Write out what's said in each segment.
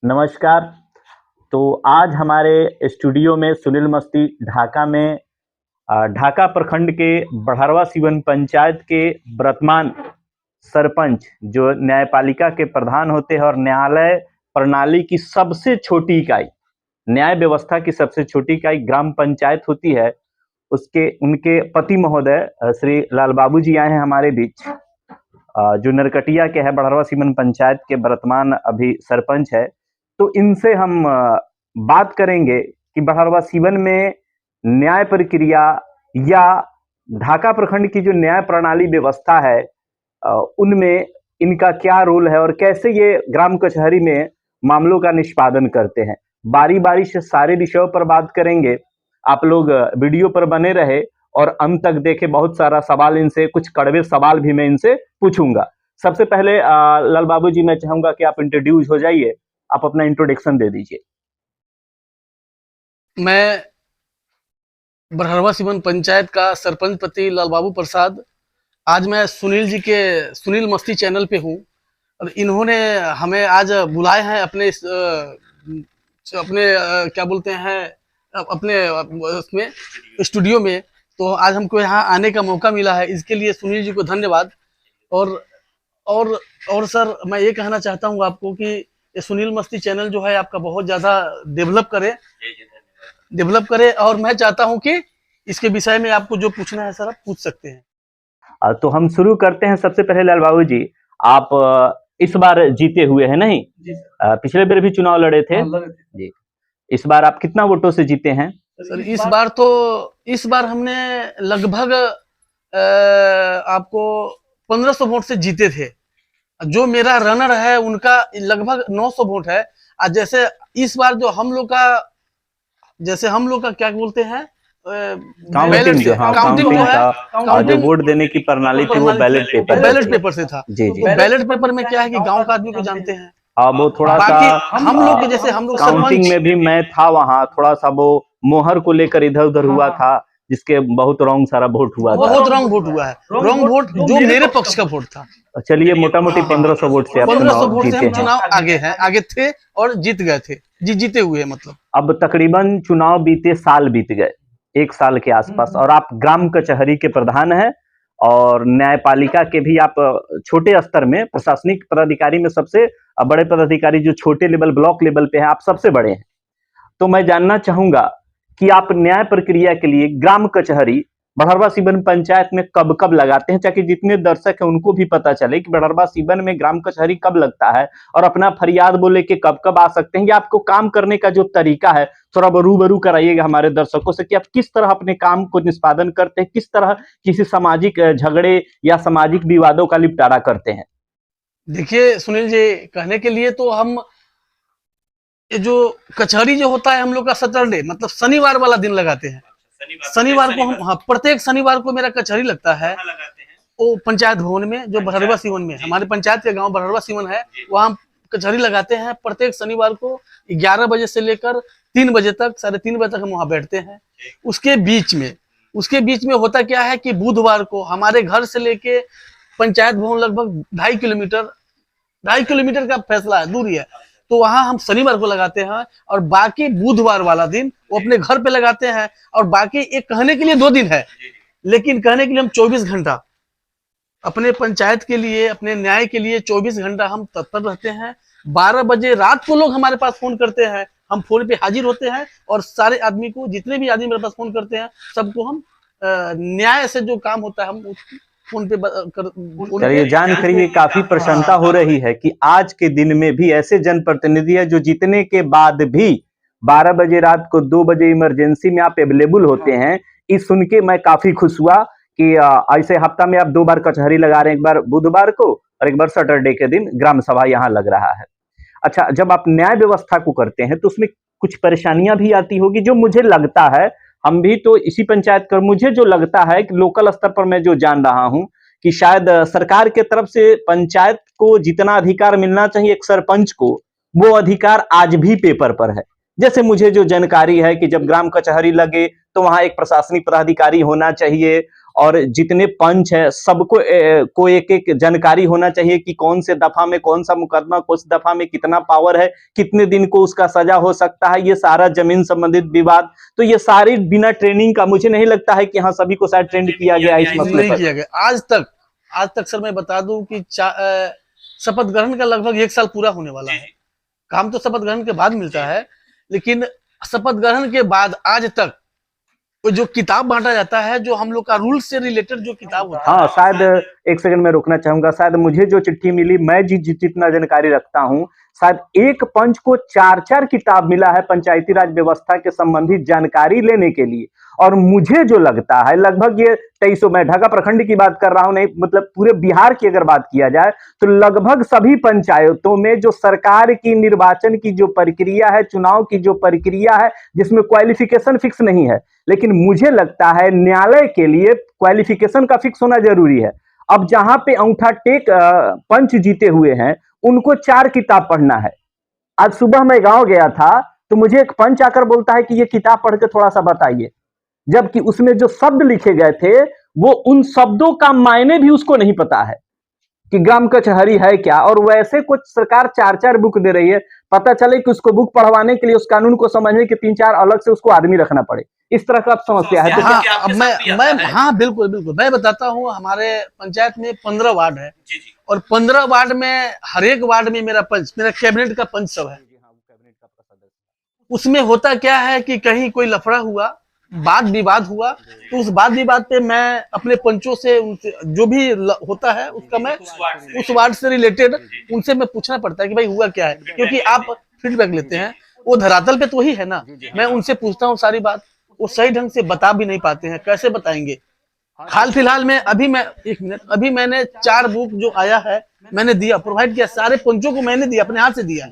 नमस्कार। तो आज हमारे स्टूडियो में सुनील मस्ती ढाका में ढाका प्रखंड के बड़हरवा सिवन पंचायत के वर्तमान सरपंच जो न्यायपालिका के प्रधान होते हैं और न्यायालय प्रणाली की सबसे छोटी इकाई, न्याय व्यवस्था की सबसे छोटी इकाई ग्राम पंचायत होती है, उसके उनके पति महोदय श्री लाल बाबू जी आए हैं हमारे बीच, जो नरकटिया के है बड़हरवा सिवन पंचायत के वर्तमान अभी सरपंच है। तो इनसे हम बात करेंगे कि बड़हरवा सिवन में न्याय प्रक्रिया या ढाका प्रखंड की जो न्याय प्रणाली व्यवस्था है उनमें इनका क्या रोल है और कैसे ये ग्राम कचहरी में मामलों का निष्पादन करते हैं। बारी बारी से सारे विषयों पर बात करेंगे। आप लोग वीडियो पर बने रहे और अंत तक देखे। बहुत सारा सवाल इनसे, कुछ कड़वे सवाल भी मैं इनसे पूछूंगा। सबसे पहले लाल बाबू जी, मैं चाहूंगा कि आप इंट्रोड्यूस हो जाइए, आप अपना इंट्रोडक्शन दे दीजिए। मैं बड़हरवा सिवन पंचायत का सरपंच पति लाल बाबू प्रसाद। आज मैं सुनील मस्ती चैनल पे हूँ और इन्होंने हमें आज बुलाए हैं अपने क्या बोलते हैं अपने उसमें स्टूडियो में। तो आज हमको यहाँ आने का मौका मिला है, इसके लिए सुनील जी को धन्यवाद। और सर, मैं ये कहना चाहता हूँ आपको कि ये सुनील मस्ती चैनल जो है आपका बहुत ज़्यादा डेवलप करे और मैं चाहता हूँ कि इसके विषय में आपको जो पूछना है सर आप पूछ सकते हैं। तो हम शुरू करते हैं। सबसे पहले लाल बाबू जी, आप इस बार जीते हुए हैं नहीं? पिछले बार भी चुनाव लड़े थे जी। इस बार आप कितना वोटों से जीते हैं? सर इस बार हमने लगभग आपको 1500 वोट से जीते थे। जो मेरा रनर है उनका लगभग 900 वोट है। जैसे इस बार जो हम लोग का क्या बोलते हैं काउंटिंग जो वोट देने की प्रणाली थी वो बैलेट पेपर से था। जी जी। तो बैलेट पेपर में क्या है कि गांव का आदमी को जानते हैं। वो थोड़ा सा हम लोग जैसे हम लोग काउंटिंग में भी मैं था वहाँ, थोड़ा सा वो मोहर को लेकर इधर उधर हुआ था, जिसके बहुत रॉन्ग सारा वोट हुआ था। बहुत रॉन्ग वोट हुआ है। रॉन्ग वोट जो मेरे पक्ष का वोट था। चलिए, मोटा मोटी 1500 वोट से 1500 वोट से हम चुनाव आगे थे और जीत गए थे। जीते हुए मतलब अब तकरीबन चुनाव बीते साल बीत गए, 1 साल के आसपास, और आप ग्राम कचहरी के प्रधान हैं और न्यायपालिका के भी आप छोटे स्तर में प्रशासनिक पदाधिकारी में सबसे बड़े पदाधिकारी, जो छोटे लेवल ब्लॉक लेवल पे हैं आप सबसे बड़े हैं। तो मैं जानना चाहूंगा कि आप न्याय प्रक्रिया के लिए ग्राम कचहरी बड़हरवा सिवन पंचायत में कब कब लगाते हैं, ताकि जितने दर्शक हैं उनको भी पता चले कि बड़हरवा सिवन में ग्राम कचहरी कब लगता है और अपना फरियाद बोले के कब कब आ सकते हैं। या आपको काम करने का जो तरीका है थोड़ा रूबरू कराइएगा हमारे दर्शकों से कि आप किस तरह अपने काम को निष्पादन करते हैं, किस तरह किसी सामाजिक झगड़े या सामाजिक विवादों का निपटारा करते हैं। देखिए सुनील जी, कहने के लिए तो हम ये जो कचहरी जो होता है हम लोग का सैटरडे मतलब शनिवार वाला दिन लगाते हैं। शनिवार को हम, हाँ, प्रत्येक शनिवार को मेरा कचहरी लगता है वो पंचायत भवन में, जो बड़हरवा सिवन में, हमारे पंचायत के गांव बड़हरवा सिवन है, वहाँ हम कचहरी लगाते हैं प्रत्येक शनिवार को 11 बजे से लेकर 3 बजे तक, 3:30 बजे तक हम वहाँ बैठते हैं। उसके बीच में होता क्या है कि बुधवार को हमारे घर से लेके पंचायत भवन लगभग 2.5 किलोमीटर का फैसला है, दूरी है। तो वहां हम शनिवार को लगाते हैं और बाकी बुधवार वाला दिन वो अपने घर पे लगाते हैं। और बाकी एक कहने के लिए 2 दिन है, लेकिन कहने के लिए हम 24 घंटा अपने पंचायत के लिए, अपने न्याय के लिए 24 घंटा हम तत्पर रहते हैं। 12 बजे रात को लोग हमारे पास फोन करते हैं, हम फोन पे हाजिर होते हैं और सारे आदमी को, जितने भी आदमी मेरे पास फोन करते हैं सबको हम न्याय से जो काम होता है हम फोन पे चलिए, जानकारी काफी प्रसन्नता हो रही है कि आज के दिन में भी ऐसे जनप्रतिनिधि है जो जीतने के बाद भी 12 बजे रात को 2 बजे इमरजेंसी में आप अवेलेबल होते हैं। इस सुन के मैं काफी खुश हुआ कि ऐसे हफ्ता में आप 2 बार कचहरी लगा रहे हैं, एक बार बुधवार को और एक बार सैटरडे के दिन ग्राम सभा यहाँ लग रहा है। अच्छा, जब आप न्याय व्यवस्था को करते हैं तो उसमें कुछ परेशानियां भी आती होगी, जो मुझे लगता है, हम भी तो इसी पंचायत कर, मुझे जो लगता है कि लोकल स्तर पर मैं जो जान रहा हूं कि शायद सरकार के तरफ से पंचायत को जितना अधिकार मिलना चाहिए एक सरपंच को, वो अधिकार आज भी पेपर पर है। जैसे मुझे जो जानकारी है कि जब ग्राम कचहरी लगे तो वहां एक प्रशासनिक पदाधिकारी होना चाहिए और जितने पंच है सबको को एक एक जानकारी होना चाहिए कि कौन से दफा में कौन सा मुकदमा, कौन सी दफा में कितना पावर है, कितने दिन को उसका सजा हो सकता है, ये सारा जमीन संबंधित विवाद। तो ये सारी बिना ट्रेनिंग का, मुझे नहीं लगता है कि हाँ सभी को शायद ट्रेंड किया गया है इस मसले नहीं पर। किया गया आज तक सर मैं बता दूं कि शपथ ग्रहण का लगभग 1 साल पूरा होने वाला है। काम तो शपथ ग्रहण के बाद मिलता है, लेकिन शपथ ग्रहण के बाद आज तक वो जो किताब बांटा जाता है, जो हम लोग का रूल से रिलेटेड जो किताब होता है। हाँ, शायद एक सेकंड में रोकना चाहूंगा। शायद मुझे जो चिट्ठी मिली, मैं जितना जानकारी रखता हूँ, शायद एक पंच को 4-4 किताब मिला है पंचायती राज व्यवस्था के संबंधित जानकारी लेने के लिए। और मुझे जो लगता है लगभग ये 2300, मैं ढाका प्रखंड की बात कर रहा हूं, नहीं मतलब पूरे बिहार की अगर बात किया जाए तो लगभग सभी पंचायतों में जो सरकार की निर्वाचन की जो प्रक्रिया है, चुनाव की जो प्रक्रिया है, जिसमें क्वालिफिकेशन फिक्स नहीं है, लेकिन मुझे लगता है न्यायालय के लिए क्वालिफिकेशन का फिक्स होना जरूरी है। अब जहां पे अंगूठा टेक पंच जीते हुए हैं, उनको 4 किताब पढ़ना है। आज सुबह मैं गांव गया था तो मुझे एक पंच आकर बोलता है कि ये किताब पढ़ के थोड़ा सा बताइए, जबकि उसमें जो शब्द लिखे गए थे वो उन शब्दों का मायने भी उसको नहीं पता है कि ग्राम कचहरी है क्या। और वैसे कुछ सरकार 4-4 बुक दे रही है, पता चले कि उसको बुक पढ़वाने के लिए, उस कानून को समझने के 3-4 अलग से उसको आदमी रखना पड़े। इस तरह का समस्या है। तो हाँ, अब मैं हाँ बिल्कुल मैं बताता हूँ। हमारे पंचायत में 15 वार्ड है और 15 वार्ड में हर एक वार्ड में मेरा कैबिनेट का पंच सब है। उसमें होता क्या है कि कहीं कोई लफड़ा हुआ, वाद विवाद हुआ, तो उस वाद विवाद पे मैं अपने पंचों से, उनसे जो भी होता है उसका मैं उस वार्ड से रिलेटेड उनसे मैं पूछना पड़ता है कि भाई हुआ क्या है, क्योंकि आप फीडबैक लेते हैं, वो धरातल पे तो वही है ना। मैं उनसे पूछता हूँ सारी बात, वो सही ढंग से बता भी नहीं पाते हैं, कैसे बताएंगे। हाल फिलहाल में अभी मैंने 4 बुक जो आया है मैंने दिया, प्रोवाइड किया, सारे पंचों को मैंने दिया, अपने हाथ से दिया।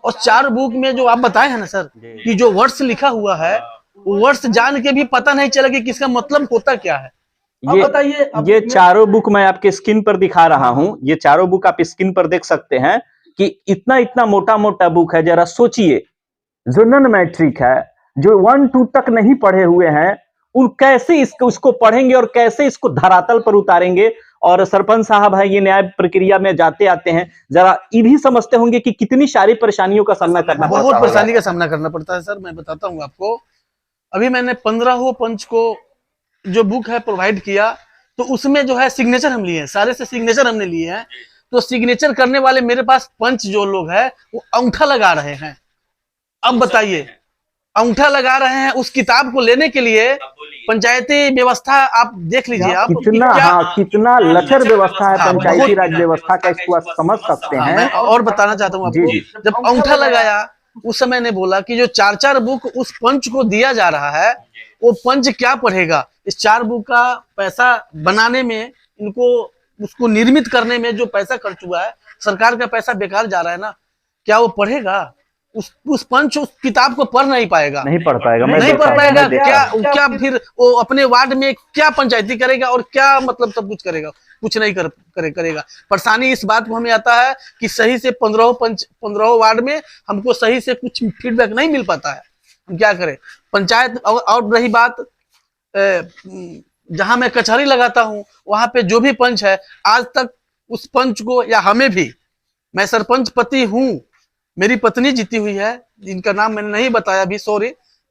और 4 बुक में जो आप बताए हैं ना सर कि जो वर्ड्स लिखा हुआ है, वर्ड्स जान के भी पता नहीं चला कि किसका मतलब होता क्या है। ये बताइए, ये चारों बुक मैं आपके स्क्रीन पर दिखा रहा हूं। ये चारों बुक आप स्क्रीन पर देख सकते हैं कि इतना मोटा मोटा बुक है। जरा सोचिए, जो नॉन मैट्रिक है, जो 1-2 तक नहीं पढ़े हुए हैं, उन कैसे उसको पढ़ेंगे और कैसे इसको धरातल पर उतारेंगे। और सरपंच साहब है, ये न्याय प्रक्रिया में जाते आते हैं, जरा ये भी समझते होंगे कि कितनी सारी परेशानियों का सामना करना पड़ता है। बहुत परेशानी का सामना करना पड़ता है सर। मैं बताता हूँ आपको, अभी मैंने 15 पंच को जो बुक है प्रोवाइड किया, तो उसमें जो है सिग्नेचर हम लिए हैं, सारे से सिग्नेचर हमने लिए हैं। तो सिग्नेचर करने वाले मेरे पास पंच जो लोग हैं वो अंगूठा लगा रहे हैं। अब बताइए, अंगूठा लगा रहे हैं उस किताब को लेने के लिए। पंचायती व्यवस्था आप देख लीजिए, आप कितना लचर व्यवस्था है पंचायती राज व्यवस्था का, इसको आप समझ सकते हैं। मैं और बताना चाहता हूँ आपको, जब अंगूठा लगाया उस समय ने बोला कि जो 4-4 बुक उस पंच को दिया जा रहा है, वो पंच क्या पढ़ेगा। इस 4 बुक का पैसा बनाने में, इनको उसको निर्मित करने में जो पैसा खर्च हुआ है, सरकार का पैसा बेकार जा रहा है ना। क्या वो पढ़ेगा? उस पंच उस किताब को पढ़ नहीं पाएगा, नहीं पढ़ पाएगा, क्या फिर वो अपने वार्ड में क्या पंचायती करेगा और क्या मतलब सब कुछ करेगा? कुछ नहीं करेगा। परेशानी इस बात को हमें आता है कि सही से 15 वार्ड में हमको सही से कुछ फीडबैक नहीं मिल पाता है। हम क्या करें पंचायत। और रही बात, जहां मैं कचहरी लगाता हूं वहां पे जो भी पंच है, आज तक उस पंच को, या हमें भी, मैं सरपंच पति हूं, मेरी पत्नी जीती हुई है, जिनका नाम मैंने नहीं बताया अभी, सॉरी।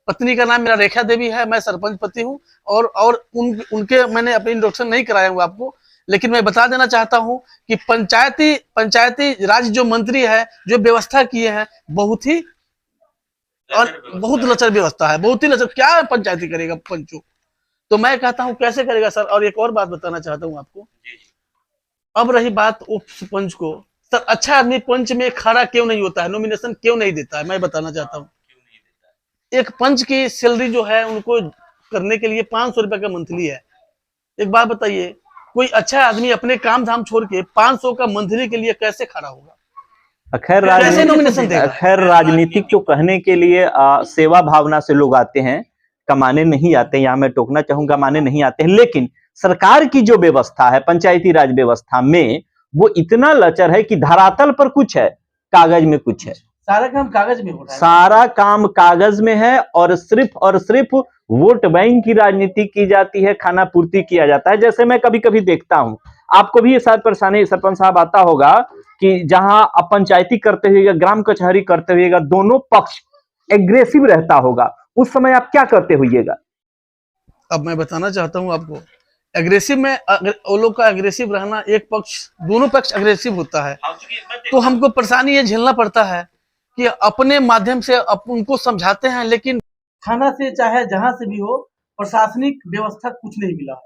पत्नी का नाम मेरा रेखा देवी है, मैं सरपंच पति हूं। और उनके मैंने अपनी इंट्रोडक्शन नहीं कराया हूँ आपको, लेकिन मैं बता देना चाहता हूं कि पंचायती राज जो मंत्री है, जो व्यवस्था किए हैं, बहुत लचर व्यवस्था है, बहुत ही लचर। क्या पंचायती करेगा पंचों? तो मैं कहता हूं कैसे करेगा सर। और एक और बात बताना चाहता हूं आपको। अब रही बात उप पंच को, सर अच्छा आदमी पंच में खड़ा क्यों नहीं होता है, नॉमिनेशन क्यों नहीं देता है? मैं बताना चाहता हूँ। एक पंच की सैलरी जो है उनको करने के लिए 500 रुपए का मंथली है। एक बात बताइए, कोई अच्छा आदमी अपने काम धाम छोड़ के 500 का मंथली के लिए कैसे खड़ा होगा? खैर राजनीतिक तो कहने के लिए सेवा भावना से लोग आते हैं, कमाने नहीं आते। यहाँ मैं टोकना चाहूंगा, कमाने नहीं आते हैं। लेकिन सरकार की जो व्यवस्था है पंचायती राज व्यवस्था में, वो इतना लचर है कि धरातल पर कुछ है, कागज में कुछ है। सारा काम कागज में हो रहा है, सारा काम कागज में है और सिर्फ वोट बैंक की राजनीति की जाती है, खाना पूर्ति किया जाता है। जैसे मैं कभी कभी देखता हूं, आपको भी ये शायद परेशानी सरपंच साहब आता होगा कि जहां आप पंचायती करते हुए, ग्राम कचहरी करते हुए दोनों पक्ष एग्रेसिव रहता होगा, उस समय आप क्या करते होइएगा? अब मैं बताना चाहता हूं आपको, एग्रेसिव में वो लोग का एग्रेसिव रहना, एक पक्ष, दोनों पक्ष एग्रेसिव होता है, तो हमको परेशानी ये झेलना पड़ता है कि अपने माध्यम से उनको समझाते हैं, लेकिन थाना से चाहे जहां से भी हो, प्रशासनिक व्यवस्था कुछ नहीं मिला।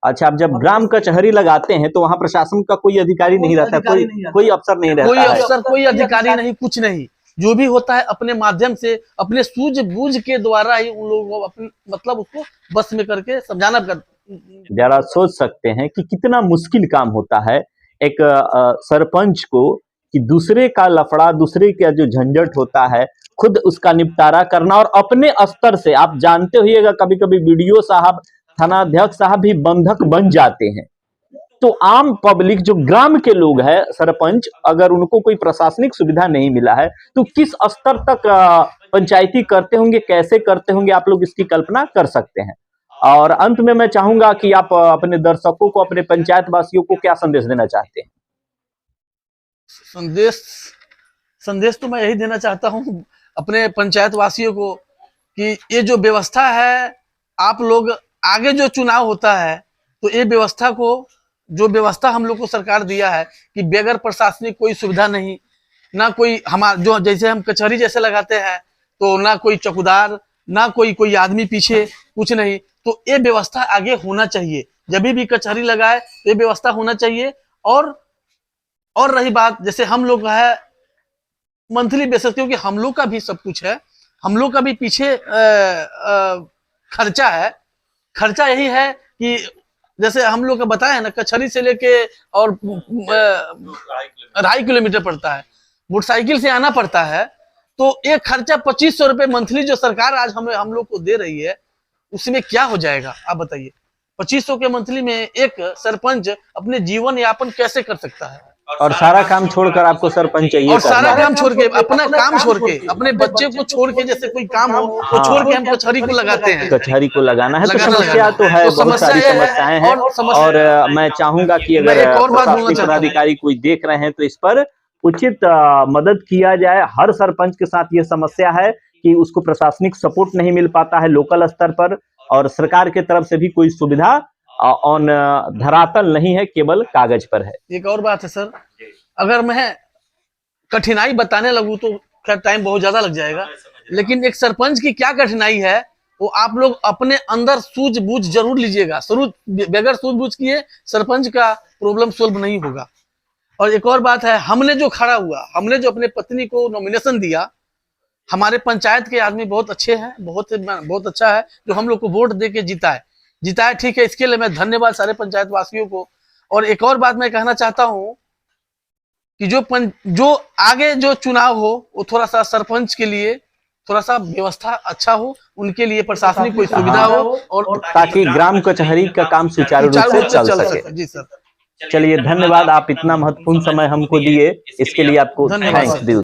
अच्छा, आप जब ग्राम कचहरी लगाते हैं तो वहां प्रशासन का कोई अधिकारी नहीं रहता, कोई अफसर नहीं रहता, कोई अफसर, कोई अधिकारी नहीं, कुछ नहीं। जो भी होता है अपने माध्यम से, अपने सूझबूझ के द्वारा ही उन लोगों को अपने मतलब उसको बस में करके समझाना कर। जरा सोच सकते हैं कि कितना मुश्किल काम होता है एक सरपंच को, कि दूसरे का लफड़ा, दूसरे का जो झंझट होता है, खुद उसका निपटारा करना, और अपने स्तर से आप जानते होइएगा कभी कभी बीडीओ साहब, थानाध्यक्ष साहब भी बंधक बन जाते हैं। तो आम पब्लिक जो ग्राम के लोग हैं, सरपंच, अगर उनको कोई प्रशासनिक सुविधा नहीं मिला है तो किस स्तर तक पंचायती करते होंगे, कैसे करते होंगे, आप लोग इसकी कल्पना कर सकते हैं। और अंत में मैं चाहूंगा कि आप अपने दर्शकों को, अपने पंचायत वासियों को क्या संदेश देना चाहते हैं? संदेश तो मैं यही देना चाहता हूँ अपने पंचायत वासियों को कि ये जो व्यवस्था है, आप लोग आगे जो चुनाव होता है तो ये व्यवस्था को, जो व्यवस्था हम लोग को सरकार दिया है कि बगैर प्रशासनिक कोई सुविधा नहीं, ना कोई हमारा जो जैसे हम कचहरी जैसे लगाते हैं तो ना कोई चौकीदार, ना कोई आदमी पीछे, कुछ नहीं, तो ये व्यवस्था आगे होना चाहिए। जब भी कचहरी लगाए तो ये व्यवस्था होना चाहिए। और रही बात, जैसे हम लोग है मंथली बेसिस, क्योंकि हम लोग का भी सब कुछ है, हम लोग का भी पीछे खर्चा है। खर्चा यही है कि जैसे हम लोग का बताया ना, कचहरी से लेके और 2.5 किलोमीटर पड़ता है, मोटरसाइकिल से आना पड़ता है, तो एक खर्चा 2500 रुपए मंथली जो सरकार आज हम लोग को दे रही है, उसमें क्या हो जाएगा आप बताइए? 2500 के मंथली में एक सरपंच अपने जीवन यापन कैसे कर सकता है? और सारा काम छोड़कर आपको सरपंच चाहिए, और सारा काम छोड़ के, अपना काम छोड़ के, अपने बच्चे को छोड़ के, जैसे कोई काम हो वो छोड़ के हम कचहरी को लगाते हैं। कचहरी को लगाना है तो समस्या तो है, बहुत सारी समस्याएं हैं। और मैं चाहूंगा कि अगर प्रशासनिक पदाधिकारी कोई देख रहे हैं तो इस पर उचित मदद किया जाए। हर सरपंच के साथ ये समस्या है कि उसको प्रशासनिक सपोर्ट नहीं मिल पाता है लोकल स्तर पर, और सरकार की तरफ से भी कोई सुविधा ऑन धरातल नहीं है, केवल कागज पर है। एक और बात है सर, अगर मैं कठिनाई बताने लगूं तो खैर टाइम बहुत ज्यादा लग जाएगा, लेकिन एक सरपंच की क्या कठिनाई है वो आप लोग अपने अंदर सूझबूझ जरूर लीजिएगा। बगैर सूझबूझ किए सरपंच का प्रॉब्लम सोल्व नहीं होगा। और एक और बात है, हमने जो खड़ा हुआ, हमने जो अपने पत्नी को नॉमिनेशन दिया, हमारे पंचायत के आदमी बहुत अच्छे हैं, बहुत अच्छा है जो हम लोग को वोट दे के जीता है, ठीक है, इसके लिए मैं धन्यवाद सारे पंचायत वासियों को। और एक और बात मैं कहना चाहता हूं कि जो आगे जो चुनाव हो वो थोड़ा सा सरपंच के लिए थोड़ा सा व्यवस्था अच्छा हो, उनके लिए प्रशासनिक कोई सुविधा हो, और ताकि ग्राम कचहरी का काम सुचारू रूप से चल सके। जी सर, चलिए, धन्यवाद, आप इतना महत्वपूर्ण समय हमको दिए, इसके लिए आपको थैंक्स।